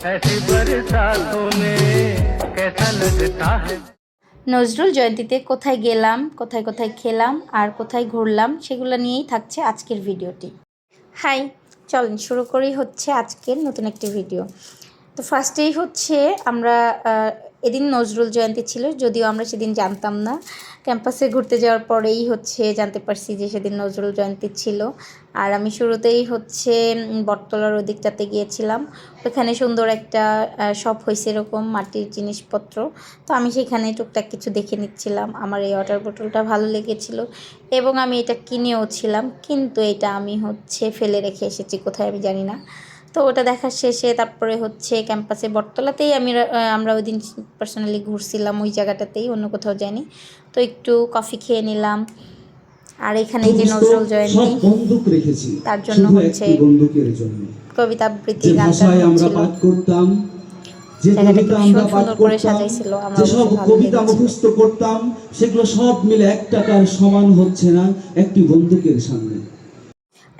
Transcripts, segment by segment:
ऐसी बरसातों में कैसा लगता है। নজরুল জয়ন্তীতে কোথায় গেলাম, কোথায় কোথায় খেলাম আর কোথায় ঘুরলাম সেগুলো নিয়েই থাকছে আজকের ভিডিওটি। হাই, চলেন শুরু করি হচ্ছে আজকের নতুন একটি ভিডিও। তো ফার্স্টেই হচ্ছে আমরা এদিন নজরুল জয়ন্তী ছিল, যদিও আমরা সেদিন জানতাম না। ক্যাম্পাসে ঘুরতে যাওয়ার পরেই হচ্ছে জানতে পারছি যে সেদিন নজরুল জয়ন্তী ছিল। আর আমি শুরুতেই হচ্ছে বটতলার ওদিকটাতে গিয়েছিলাম। ওখানে সুন্দর একটা শপ হয়েছে এরকম মাটির জিনিসপত্র। তো আমি সেখানে টুকটাক কিছু দেখে নিচ্ছিলাম। আমার এই ওয়াটার বোতলটা ভালো লেগেছিল এবং আমি এটা কিনেও ছিলাম, কিন্তু এটা আমি হচ্ছে ফেলে রেখে এসেছি কোথায় আমি জানি না। তো ওটা দেখার শেষে তারপরে হচ্ছে ক্যাম্পাসে বটতলাতেই আমরা ওই দিন পার্সোনালি ঘুরছিলাম, ওই জায়গাটাতেই, অন্য কোথাও যাইনি। তো একটু কফি খেয়ে নিলাম। আর এখানে যে নজরুল জয়ন্তী, তার জন্য হচ্ছে কবিতা আবৃত্তি গানটা হচ্ছিল। জায়গাটা ভীষণ সুন্দর করে সাজাইছিল, আমার অবশ্য ভালো লেগেছিল। মুখস্থ করতাম সেগুলো সব মিলে এক টাকার সমান হচ্ছে না একটি বন্দুকের সামনে।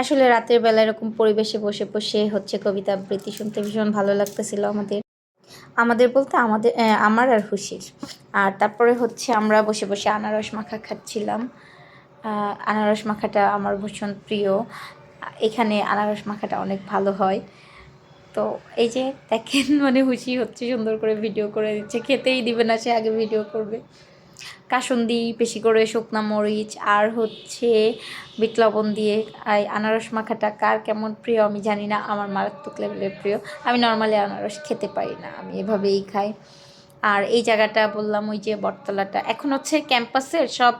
আসলে রাতের বেলা এরকম পরিবেশে বসে বসে হচ্ছে কবিতা আবৃত্তি শুনতে ভীষণ ভালো লাগতেছিল আমাদের আমাদের বলতে আমার আর খুশির। আর তারপরে হচ্ছে আমরা বসে বসে আনারস মাখা খাচ্ছিলাম। আনারস মাখাটা আমার ভীষণ প্রিয়। এখানে আনারস মাখাটা অনেক ভালো হয়। তো এই যে দেখেন, মানে খুশি হচ্ছে, সুন্দর করে ভিডিও করে দিচ্ছে, খেতেই দিবে না, সে আগে ভিডিও করবে। কাসুন্দি বেশি করে, শুকনা মরিচ আর হচ্ছে বিট লবণ দিয়ে আনারস মাখাটা কার কেমন প্রিয় আমি জানি না, আমার মারাত্মক লেভেলের প্রিয়। আমি নর্মালি আনারস খেতে পারি না, আমি এভাবেই খাই। আর এই জায়গাটা বললাম, ওই যে বটতলাটা, এখন হচ্ছে ক্যাম্পাসের সব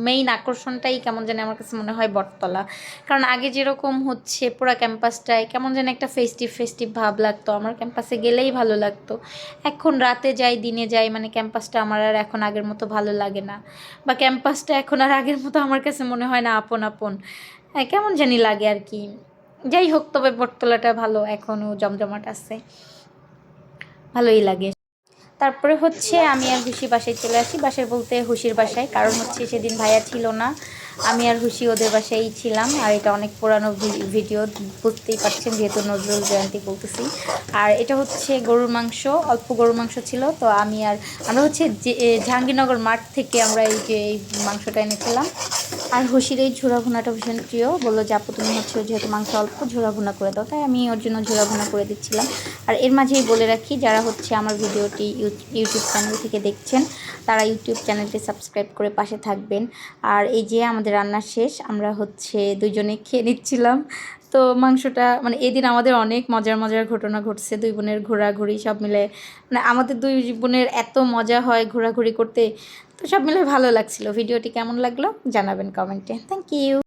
মেইন আকর্ষণটাই কেমন জানি আমার কাছে মনে হয় বটতলা। কারণ আগে যেরকম হচ্ছে পুরো ক্যাম্পাসটায় কেমন যেন একটা ফেস্টিভ ফেস্টিভ ভাব লাগতো, আমার ক্যাম্পাসে গেলেই ভালো লাগতো। এখন রাতে যাই দিনে যাই, মানে ক্যাম্পাসটা আমার আর এখন আগের মতো ভালো লাগে না, বা ক্যাম্পাসটা এখন আর আগের মতো আমার কাছে মনে হয় না আপন আপন। কেমন জানি লাগে আর কি। যাই হোক, তবে বটতলাটা ভালো, এখনও জমজমাট আছে, ভালোই লাগে। তারপরে হচ্ছে আমি আর হুশি বাসায় চলে আসি, বাসায় বলতে হুশির বাসায়, কারণ হচ্ছে সেদিন ভাইয়া ছিল না, আমি আর হুশি ওদের বাসায়ই ছিলাম। আর এটা অনেক পুরানো ভিডিও, বুঝতেই পারছেন যেহেতু নজরুল জয়ন্তী বলতেছি। আর এটা হচ্ছে গরুর মাংস, অল্প গরুর মাংস ছিল। তো আমরা হচ্ছে জাহাঙ্গীরনগর মাঠ থেকে আমরা এই মাংসটা এনেছিলাম। আর হুশির এই ঝোড়া ভুনাটা ভীষণ প্রিয়, বললো যে আপু তুমি হচ্ছে যেহেতু মাংস অল্প, ঝোড়া ভুনা করে দাও, তাই আমি ওর জন্য ঝোড়া ভুনা করে দিচ্ছিলাম। আর এর মাঝেই বলে রাখি, যারা হচ্ছে আমার ভিডিওটি ইউটিউব চ্যানেল থেকে দেখছেন, তারা ইউটিউব চ্যানেলটি সাবস্ক্রাইব করে পাশে থাকবেন। আর এই যে আমাদের রান্না শেষ, আমরা হচ্ছে দুজনে খেয়ে নিচ্ছিলাম। তো মাংসটা, মানে এদিন আমাদের অনেক মজার মজার ঘটনা ঘটছে, দুই বোনের ঘোরাঘুরি সব মিলে, মানে আমাদের দুই বোনের এত মজা হয় ঘোরাঘুরি করতে। তো সব মিলে ভালো লাগছিল। ভিডিওটি কেমন লাগলো জানাবেন কমেন্টে। Thank you.